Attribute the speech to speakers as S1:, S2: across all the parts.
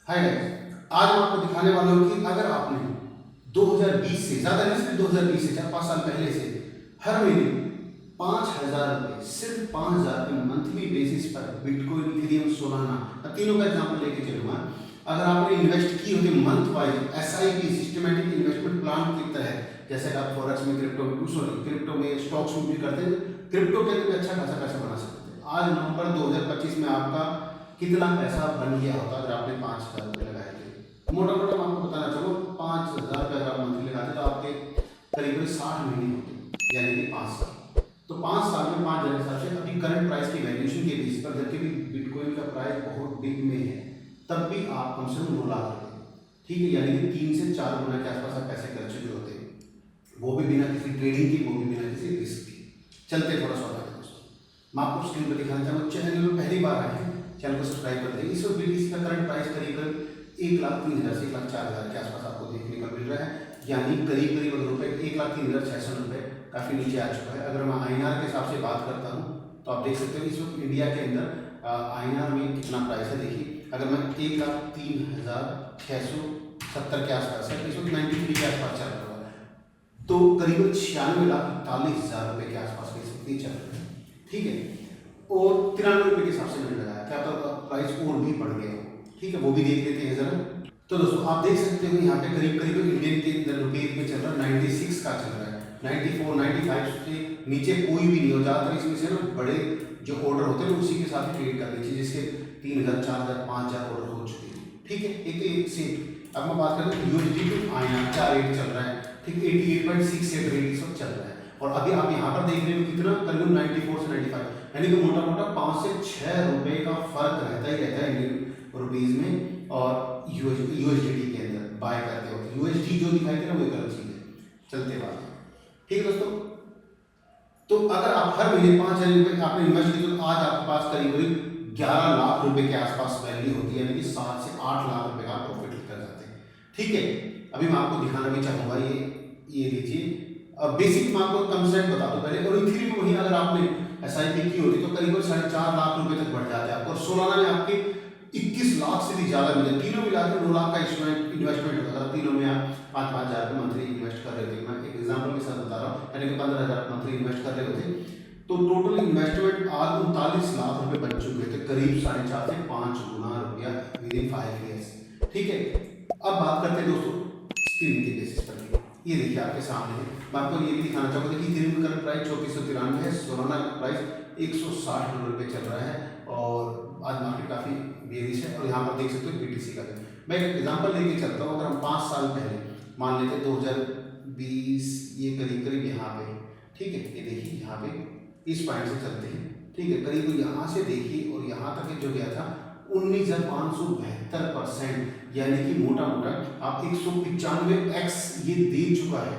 S1: Hi guys, आज मैं आपको दिखाने वाला हूँ कि अगर आपने 2020 से ज़्यादा नहीं, सिर्फ 2020 से 4-5 साल पहले से हर महीने 5,000 रुपये, सिर्फ 5,000 रुपये मंथली बेसिस पर बिटकॉइन, इथेरियम, सोलाना, तीनों का एग्जाम्पल लेके चलूँगा। अगर आपने इन्वेस्ट की होती month wise SIP systematic investment plan की तरह, जैसे आप फॉरेक्स में, क्रिप्टो में, स्टॉक्स में भी करते हैं, क्रिप्टो के अंदर भी अच्छा खासा पैसा बना सकते हैं। आज नवंबर 2025 में आपका कितना पैसा बन गया होता अगर आपने 5,000 रुपये लगाए थे। मोटा मोटा मैं आपको बताना चाहूँ, 5,000 रुपये अगर आप मंथली लगाते तो आपके करीब 60 महीने होते, यानी कि 5 साल। तो 5 साल में 5,000 के हिसाब से अभी करंट प्राइस की वैल्यूएशन के बेस पर, जबकि भी बिटकॉइन का प्राइस बहुत डिप में है, तब भी आप कम से कम 2 लाख रुपये, ठीक है, यानी कि 3 से 4 गुना के आसपास आप पैसे कर चुके होते हैं, वो भी बिना किसी ट्रेडिंग की, वो भी बिना किसी रिस्क की। चलते थोड़ा सा दोस्तों, मैं आपको स्क्रीन पर दिखाना चाहूँगा। चैनल में पहली बार आए हैं, चैनल को सब्सक्राइब कर देंगे। इस वक्त बीटीसी का करंट प्राइस करीब 1,03,000 से 1,04,000 के आसपास आपको देखने को मिल रहा है, यानी करीब अगर रुपये 1,03,600 रुपये काफ़ी नीचे आ चुका है। अगर मैं आईएनआर के हिसाब से बात करता हूँ तो आप देख सकते हो इस वक्त इंडिया के अंदर आईएनआर में कितना प्राइस है। देखिए, अगर मैं 1,03,670 के आसपास है, इस वक्त 93 के आसपास चल रहा है, तो करीब 96,41,000 रुपये के आसपास चल रहा है, ठीक है। और 93 रुपये के हिसाब से मैंने लगाया, क्या पता प्राइस और भी बढ़ गया हो, ठीक है, वो भी देख लेते हैं जरा। तो दोस्तों आप देख सकते हो यहाँ पे करीब इंडियन के अंदर रुपीज में चल रहा है 96 का चल रहा है, 94, 95 से नीचे कोई भी नहीं हो। ज़्यादातर इसमें से ना बड़े जो ऑर्डर होते हैं उसी के साथ ट्रेड करनी चाहिए, जिसके 3,000, 4,000, 5,000 ऑर्डर हो चुके हैं, ठीक है। एक से अब मैं बात करता हूँ यूएसडी टू आईएनआर क्या रेट चल रहा है, ठीक, 88.68 रेट इस वक्त चल रहा है। और अभी आप यहाँ पर देख रहे हो कितना, करीब 94 से 95, यानी कि मोटा मोटा 5 से 6 रुपए का फर्क रहता ही रहता है इंडियन रुपीज में और यूएसडी के अंदर बाय करते हो। यूएसडी जो दिखाई दे रहा है वो गलत चीज है। चलते बात, ठीक है दोस्तों। तो अगर आप हर महीने 5,000 रुपये आपने इन्वेस्ट किया तो आज आपके पास करीब 11 लाख रुपए के आसपास वैल्यू होती है, यानी कि 7 से 8 लाख रुपए का प्रॉफिट कर जाते हैं, ठीक है। अभी मैं आपको दिखाना भी चाहूंगा, ये लीजिए, बेसिक मैं आपको कंसेप्ट बता दूं पहले। और इथेरियम में वही अगर आपने एसआईपी की होती तो करीब 4.5 लाख रुपए तक बढ़ जाते हैं आपको, और सोलाना में आपके 21 लाख से भी ज्यादा मिले। तीनों मिलाकर 9 लाख का इन्वेस्टमेंट होता है। तीनों में आप 5,000 रुपये मंथली इन्वेस्ट कर रहे थे, मैं एक एग्जाम्पल के साथ बता रहा हूँ, यानी कि 15,000 मंथली इन्वेस्ट कर रहे होते तो टोटल इन्वेस्टमेंट आज 39 लाख रुपए बन चुके थे, करीब 4.5 से 5 गुना रुपया विद इन 5 ईयर्स, ठीक है। अब बात करते हैं दोस्तों स्क्रीन के बेसिस पर। ये देखिए आपके सामने है, मैं आपको ये भी दिखाना चाहूँगा कि इथेरियम का प्राइस 3493 है, सोलाना का प्राइस 160 रुपये चल रहा है, और आज मार्केट काफ़ी बेरिश है। और यहाँ पर देख सकते हो बीटीसी का भी। मैं एक एग्जांपल लेके चलता हूँ। अगर हम 5 साल पहले मान लेते 2020, ये करीब यहाँ पे, ठीक है, ये देखिए यहाँ पे इस पॉइंट से चलते हैं, ठीक है, करीब यहाँ से देखिए और यहाँ तक जो गया था 19,572%, यानी कि मोटा मोटा आप 195x ये दे चुका है।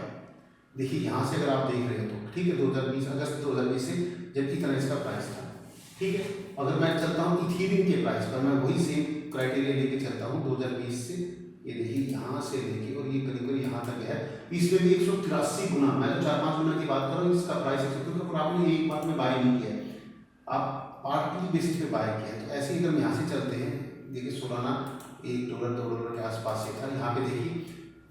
S1: देखिए यहाँ से अगर आप देख रहे हो तो, ठीक है, 2020 अगस्त 2020 से जब इतना इसका प्राइस था, ठीक है। अगर मैं चलता हूँ इथेरियम के प्राइस पर, मैं वही सेम क्राइटेरिया लेके चलता हूँ 2020 से, ये देखिए यहाँ से देखिए और ये करीब यहाँ तक है, इसमें भी 183 गुना, मैं तो 4-5 गुना की बात कर रहा हूँ, इसका प्राइस 183, और आपने एक बात में बाय नहीं किया, आप पार्टली बेसिस पे बाय किया। तो ऐसे ही अगर हम यहाँ से चलते हैं, देखिए सोलाना $1, $2 के आसपास से था, यहाँ पे देखिए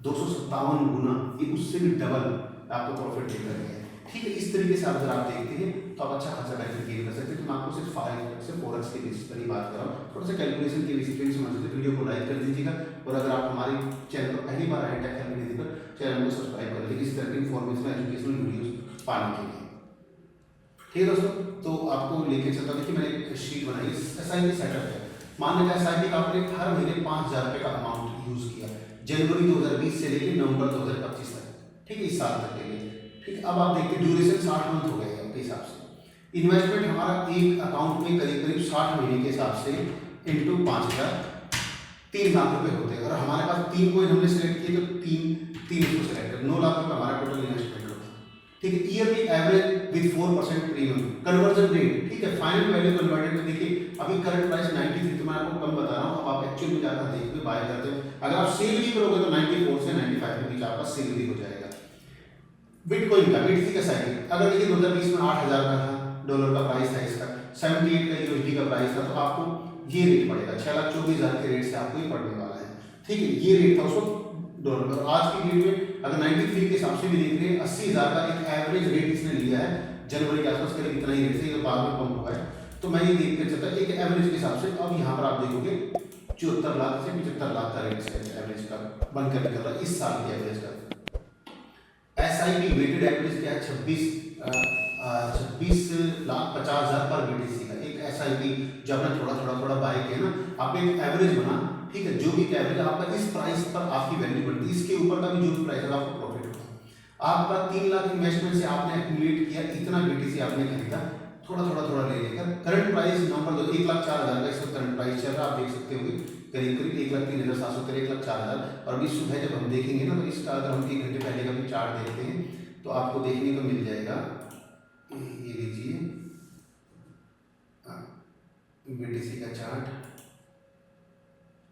S1: 257 गुना, ये उससे भी डबल आपको प्रॉफिट देकर गया है, ठीक है। इस तरीके से अगर आप देखते हैं तो आप अच्छा खासा बेनिफिट गेन कर सकते हैं। तो मैं आपको सिर्फ फॉरेक्स के बेसिस पर ही बात कर रहा हूँ, थोड़ा सा कैलकुलेशन के बेसिस पर समझ सकते। वीडियो को लाइक कर दीजिएगा, और अगर आप हमारे चैनल पर पहली बार आए टेक हेल्प पर, चैनल को सब्सक्राइब कर लीजिए इस तरह की इन्फॉर्मेशन एजुकेशनल वीडियोज पाने के लिए, ठीक है दोस्तों। तो आपको लेके चलता हूँ। देखिए मैंने एक शीट बनाई, एसआईपी सेटअप है। मान लेते हैं एसआईपी का आपने हर महीने 5,000 रुपये का अमाउंट यूज किया जनवरी 2020 से लेकर नवंबर 2025 तक, ठीक है, इस साल तक के लिए, ठीक है। अब आप देखते ड्यूरेशन 60 मंथ हो गए हैं आपके हिसाब से। इन्वेस्टमेंट हमारा एक अकाउंट में करीब 60 महीने के हिसाब से इंटू 5,000 3 लाख रुपए होते हैं। और हमारे पास 3 कोइन हमने सेलेक्ट किए तो 3 उसको सेलेक्ट कर 9 लाख रुपए हमारा टोटल इन्वेस्टमेंट होता है, ठीक है। Yearly average with 4% premium, conversion rate, ठीक है, फाइनल वैल्यू कन्वर्टेड में देखिए अभी करंट प्राइस 93, तो मैं आपको कम बता रहा हूँ, अब आप एक्चुअल में जाकर देखते बाय करते हो। अगर आप सेल भी करोगे तो 94 से 95 के बीच आपका सेल भी हो जाएगा। बिटकॉइन का बीटीसी का साइकिल, अगर देखिए 2020 में 8,000 का था, डॉलर का प्राइस था इसका, 78 का यूएसडी का प्राइस था, तो आपको ये रेट पड़ेगा 6,24,000 के रेट से आपको ये पड़ने वाला है। ठीक है, ये रेट था उस वक्त डॉलर में। आज की डेट में अगर 93 के हिसाब से भी देख रहे हैं 80,000 का एक एवरेज रेट इसने लिया है जनवरी के आसपास, करीब इतना ही रेट से बाद में कम हुआ है। तो मैं ये देख कर चलता एक एवरेज के हिसाब से। अब यहाँ पर आप देखोगे 74 लाख से 75 लाख का रेट एवरेज का बनकर निकल रहा है इस साल के एवरेज का। SIP वेटेड एवरेज क्या है 26,50,000 पर BTC का एक SIP जो आपने थोड़ा बाय किया ना, आपने एक एवरेज बना, ठीक है, जो भी एवरेज आपका इस प्राइस पर आपकी वैल्यू बढ़ती है, इसके ऊपर का भी जो भी प्राइस है आपको प्रॉफिट होगा। आपका 3 लाख इन्वेस्टमेंट से आपने एक्यूमुलेट किया, इतना BTC आपने खरीदा, थोड़ा ले लेकर करंट प्राइस नंबर 2 1,04,000 का इसका करंट प्राइस चल रहा है, आप देख सकते होंगे करीब 1,03,700 1,04,000। और अभी सुबह जब हम देखेंगे ना, तो इसका अगर हम 1 घंटे पहले का भी चार्ट देखते हैं तो आपको देखने को मिल जाएगा, ये लीजिए BTC का चार्ट।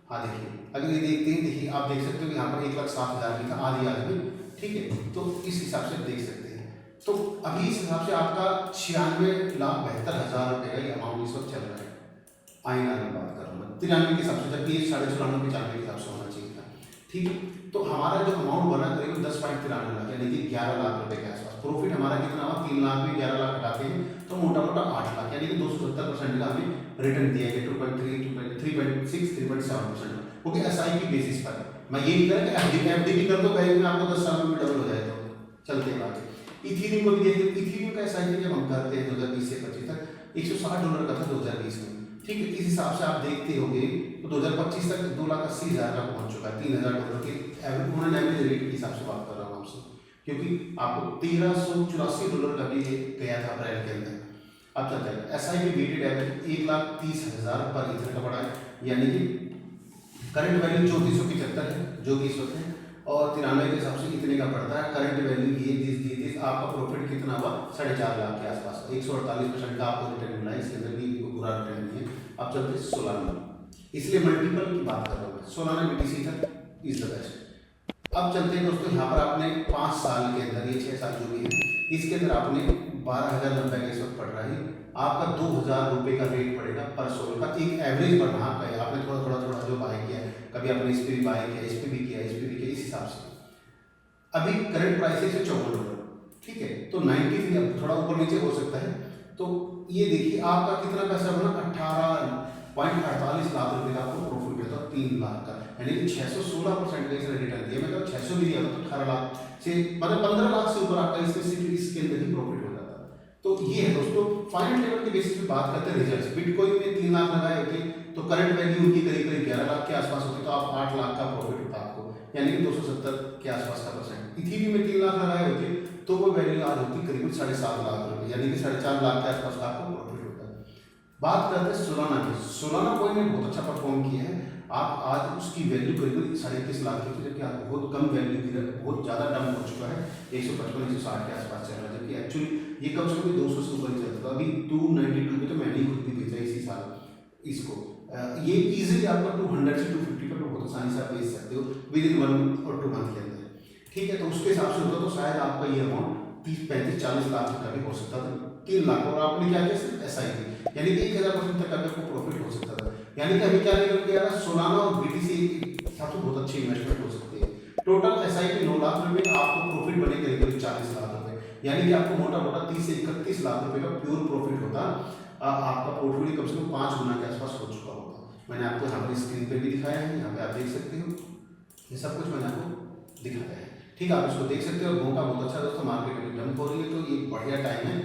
S1: हाँ देखिए, अगर ये देखते हैं, देखिए आप देख सकते हो कि यहाँ पर 1,07,000 की था आज में, ठीक है, तो इस हिसाब से देख सकते हैं। तो अभी इस हिसाब से आपका 96,72,000 रुपये का ये अमाउंट इस वक्त चल रहा है। INR में बात कर रहा हूँ 93 के हिसाब से, जबकि 94.95 के हिसाब से होना चाहिए था, ठीक है। तो हमारा जो अमाउंट बना करीब 10.93 लाख यानी कि 11 लाख रुपए के आसपास। प्रॉफिट हमारा कितना हुआ, 3 लाख में 11 लाख हटाते हैं तो मोटा 8 लाख, यानी कि 270% का हमें रिटर्न दिया गया, 2.3, 3.6, 3.7%। ओके, SIP बेसिस पर। मैं ये नहीं कर रहा FD भी कर दो कहीं में आपको 10 साल में डबल हो जाए, तो चलते हैं बात। इथीरियम को भी देखिए, इथीरियम का SIP जब हम करते हैं 2020 से 25 तक $160 का था 2020 में, ठीक है। इस हिसाब से आप देखते होंगे तो 2025 तक 2,80,000 का पहुंच चुका है, $3,000 के एवरेज रेट के हिसाब से बात कर रहा हूँ आपसे, क्योंकि आपको $1,384 का भी गया था अप्रैल के अंदर। अब चलता है SIP वेटेड एवरेज 1,30,000 पर ईथर का पड़ा है, यानी कि करंट वैल्यू 3475 है जो कि इस वक्त है, और 93 के हिसाब से इतने का पड़ता है करंट वैल्यू। ये दिस आपका प्रॉफिट कितना हुआ 4.5 लाख के आसपास, 148% का आपको रिटर्न मिला है, इसके अंदर भी कोई बुरा रिटर्न नहीं है। अब चलते सोलाना, इसलिए मल्टीपल की बात कर रहा हूँ, सोलाना BTC तक इज द बेस्ट। अब चलते हैं दोस्तों, यहाँ पर आपने 5 साल के अंदर, ये 6 साल जो भी है, इसके अंदर आपने 12,090 का इस वक्त पड़ रहा है, आपका 2,000 रुपये का रेट पड़ेगा पर सोल का। एक एवरेज बढ़ा है, आपने थोड़ा जो बाय किया है, कभी आपने इस पर भी बाय किया, इस पर भी किया, इस पर भी किया, इस हिसाब से अभी करंट प्राइस है $54, ठीक है। तो 93 थोड़ा ऊपर नीचे हो सकता है। तो ये देखिए आपका कितना पैसा बना, 18.48 लाख रुपए का आपको प्रॉफिट है, तो 3 लाख का, यानी कि 616% का इसने रिटर्न दिया। मतलब 600 भी दिया तो 18 लाख से, मतलब 15 लाख से ऊपर आपका इसके अंदर ही प्रॉफिट हो जाता है। तो ये है दोस्तों, फाइनल लेवल के बेसिस पे बात करते हैं रिजल्ट। बिटकॉइन में 3 लाख लगाए होते तो करंट वैल्यू उनकी करीब 11 लाख के आसपास होती, तो आप 8 लाख का प्रॉफिट होता आपको, यानी कि 270 के आसपास का परसेंट। इथीरियम में 3 लाख लगाए होते तो वो वैल्यू आज होती करीब 7.5 लाख रुपए, यानी कि 4.5 लाख के आसपास का आपको प्रॉफिट होता है। बात करते हैं सोलाना की। सोलाना कॉइन ने बहुत अच्छा परफॉर्म किया है। आप आज उसकी वैल्यू करीब 21.5 लाख की, जबकि आप बहुत कम वैल्यू की, बहुत ज़्यादा डम हो चुका है, 155 160 के आसपास चल रहा है, जबकि एक्चुअली ये कम से कम 200 से ऊपर ही चलता था। अभी 292 पे तो मैंने खुद भी बेचा इसी साल इसको। ये इजीली आपका 200 से 250 पर बहुत आसानी से आप बेच सकते हो विद इन 1 और 2 मंथ के अंदर, ठीक है। तो उसके हिसाब से होता तो शायद आपका ये अमाउंट 30, 35, 40 लाख तक का भी हो सकता था, 3 लाख, और आपने क्या किया सिर्फ SIP, यानी कि 1,000% तक का आपको प्रॉफिट हो सकता था। यानी कि अभी क्या निकल के आ रहा है, सोलाना और BTC हिसाब से बहुत अच्छी इन्वेस्टमेंट हो सकती है। टोटल SIP 9 लाख रुपए, आपको प्रॉफिट बने करीब 40 लाख रुपए, यानी कि आपको मोटा 30 से 31 लाख रुपए का प्योर प्रॉफिट होता। आपका पोर्टफोलियो कम से कम 5 गुना के आसपास हो चुका होगा। मैंने आपको यहाँ पर स्क्रीन पे भी दिखाया है, यहाँ पे आप देख सकते हो, ये सब कुछ मैंने आपको दिखाया है, ठीक है। आप इसको देख सकते हो। मौका बहुत अच्छा दोस्तों, मार्केट में डंप हो रही है, तो ये बढ़िया टाइम है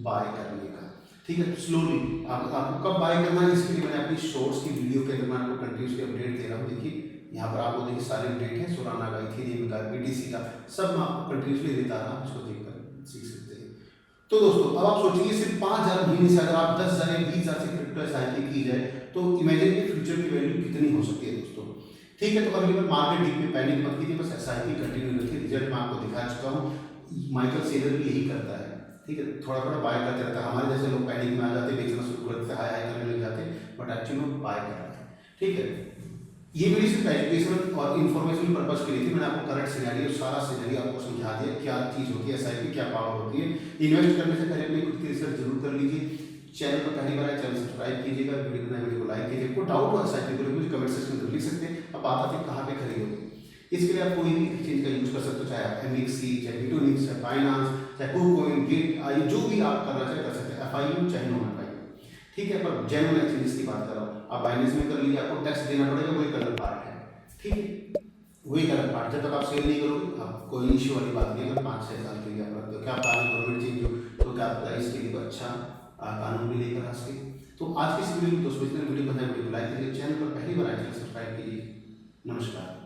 S1: बाय करने का, ठीक है। स्लोली आपको कब बाय करना है, इसके लिए मैंने अपनी शॉर्ट्स की वीडियो के अंदर मैं आपको कंटिन्यूसली अपडेट दे रहा हूँ। देखिए यहाँ पर आपको देखिए सारे अपडेट है, सोलाना का, इथेरियम का, BTC का, सब मैं आपको कंटिन्यूसली देता रहा, इसको देखकर सीख सकते हैं। तो दोस्तों अब आप सोचिए सिर्फ 5,000 महीने से अगर आप 10,000 या 20,000 से क्रिप्टो SIP की जाए तो इमेजिन कि फ्यूचर की वैल्यू कितनी हो सकती है दोस्तों, ठीक है। तो अगली बार मार्केट डिप में पैनिक मत कीजिए, बस SIP कंटिन्यू रखिए। रिजल्ट मैं आपको दिखा चुका हूँ, माइकल सेलर भी यही करता है, ठीक है। थोड़ा बाय करते रहता है। हमारे जैसे लोग पैनिक में आ जाते, बेचना शुरू कर देते, हाई करने लग जाते, बट एक्चुअली में बाय कर रहा है, ठीक है। ये मेरी सिर्फ एजुकेशन और इन्फॉर्मेशन पर्पज के लिए थी। मैंने आपको करंट सिनेरियो, सारा सिनेरियो आपको समझा दिया, क्या चीज़ होती है SIP, क्या पावर होती है। इन्वेस्ट करने से पहले अपनी खुद की रिसर्च जरूर कर लीजिए, चैनल पर पहली बार आए चैनल सब्सक्राइब कीजिएगा, वीडियो को लाइक कीजिए। कोई डाउट हो साइकिल को मुझे कमेंट सेक्शन में लिख सकते हैं। अब बात आती है कहाँ पे खरीदोगे। इसके लिए आप कोई भी एक्सचेंज का यूज कर सकते हो, चाहे आप एमएक्सी, चाहे बिटोनिक्स, चाहे बाइनांस, चाहे कुकॉइन, गेट आई, जो भी आप करना चाहे कर सकते हैं, एफआईयू चाहे नॉन एफआईयू। ठीक है, पर जेन्युइन एक्सचेंज की बात कर रहा हूँ। आप बाइनेंस में कर लीजिए, आपको टैक्स देना पड़ेगा, वही कलर पार्ट है। ठीक है, वही कलर पार्ट, जब तक आप सेल नहीं करोगे आप कोई इश्यू वाली बात नहीं है। अगर 5-6 साल के लिए आप रखते हो, क्या कानून गवर्नमेंट चेंज हो तो क्या पता इसके लिए अच्छा कानून भी लेकर आ सके। तो आज की इस वीडियो में दोस्तों इतने वीडियो बनाए, वीडियो को लाइक कीजिए, चैनल पर पहली बार आए चैनल सब्सक्राइब कीजिए। नमस्कार।